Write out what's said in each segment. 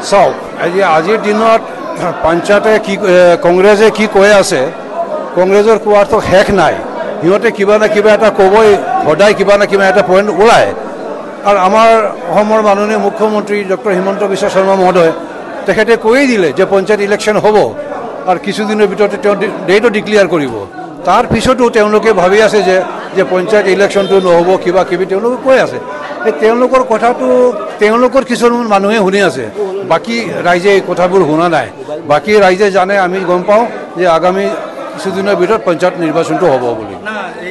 চাওক আজিৰ দিনত পঞ্চায়তে কি কংগ্ৰেছে কি কৈ আছে, কংগ্ৰেছৰ কোৱাটো শেষ নাই। সিহঁতে কিবা না কিবা এটা ক'বই, সদায় কিবা না কিবা এটা পইণ্ট ওলায়। আৰু আমাৰ অসমৰ মাননীয় মুখ্যমন্ত্ৰী ডক্টৰ হিমন্ত বিশ্ব শৰ্মা মহোদয় তেখেতে কৈয়ে দিলে যে পঞ্চায়ত ইলেকশ্যন হ'ব আৰু কিছুদিনৰ ভিতৰতে তেওঁ ডেটো ডিক্লেয়াৰ কৰিব। তাৰ পিছতো তেওঁলোকে ভাবি আছে যে পঞ্চায়ত ইলেকশ্যনটো নহ'ব, কিবা কিবি তেওঁলোকে কৈ আছে। এই তেওঁলোকৰ কথাটো তেওঁলোকৰ কিছুমান মানুহে শুনি আছে, বাকী ৰাইজে এই কথাবোৰ শুনা নাই। বাকী ৰাইজে জানে, আমি গম পাওঁ যে আগামী কিছুদিনৰ ভিতৰত পঞ্চায়ত নিৰ্বাচনটো হ'ব বুলি।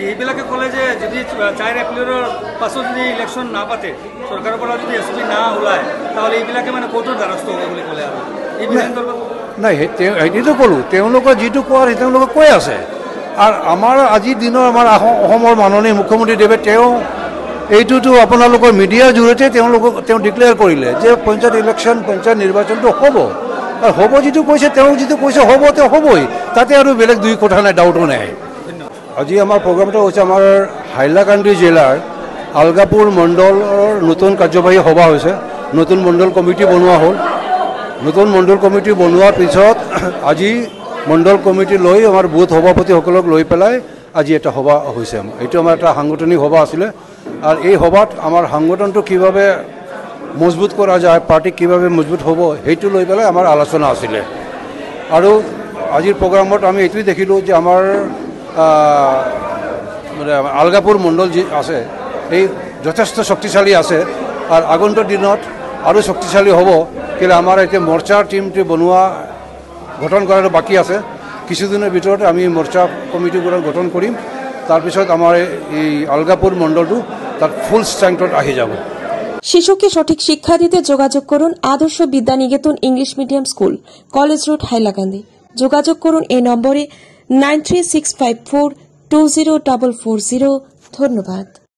এইবিলাকে ক'লে যে যদি 4 এপ্ৰিলৰ পাছত যদি ইলেকশ্যন নাপাতে, চৰকাৰৰ পৰা যদি এছপি না ওলায়, তাহলে এইবিলাকে মানে কোৰ্টৰ দ্বাৰস্থ হ'ব বুলি ক'লে। আৰু নাই, সেইটোতো ক'লোঁ, তেওঁলোকৰ যিটো কোৱাৰ তেওঁলোকে কৈ আছে। আৰু আমাৰ আজিৰ দিনৰ আমাৰ অসমৰ মাননীয় মুখ্যমন্ত্ৰীদেৱে তেওঁ এইটোতো আপোনালোকৰ মিডিয়াৰ জৰিয়তে তেওঁ ডিক্লেয়াৰ কৰিলে যে পঞ্চায়ত ইলেকশ্যন, পঞ্চায়ত নিৰ্বাচনটো হ'ব। আৰু হ'ব যিটো কৈছে, তেওঁ যিটো কৈছে হ'ব, তেওঁ হ'বই, তাতে আৰু বেলেগ দুই কথা নাই, ডাউটো নাই। আজি আমাৰ প্ৰগ্ৰামটো হৈছে আমাৰ হাইলাকান্দি জিলাৰ আলগাপুৰ মণ্ডলৰ নতুন কাৰ্যবাহী সভা হৈছে। নতুন মণ্ডল কমিটি বনোৱা হ'ল। নতুন মণ্ডল কমিটি বনোৱাৰ পিছত আজি মণ্ডল কমিটি লৈ আমাৰ বুথ সভাপতিসকলক লৈ পেলাই আজি এটা সভা হৈছে। এইটো আমাৰ এটা সাংগঠনিক সভা আছিলে। আৰু এই সভাত আমাৰ সংগঠনটো কিভাৱে মজবুত কৰা যায়, পাৰ্টি কিভাৱে মজবুত হ'ব, সেইটো লৈ পেলাই আমাৰ আলোচনা আছিলে। আৰু আজিৰ প্ৰগ্ৰামত আমি এইটোৱে দেখিলোঁ যে আমাৰ মানে আলগাপুৰ মণ্ডল যি আছে, এই যথেষ্ট শক্তিশালী আছে। আৰু আগন্তুক দিনত আৰু শক্তিশালী হ'ব, কেলৈ আমাৰ এতিয়া মৰ্চাৰ টিমটো গঠন কৰাটো বাকী আছে। কিছুদিনৰ ভিতৰতে আমি মৰ্চা কমিটিবোৰ গঠন কৰিম। তাৰপিছত আমাৰ এই আলগাপুর মণ্ডলটো তার ফুল স্ট্রেংথত আহি যাব। শিশুকে সঠিক শিক্ষা দিতে যোগাযোগ করুন আদর্শ Vidyaniketan English medium school, college road, Hailakandi. যোগাযোগ করুন এই নম্বরে 9365420440। ধন্যবাদ।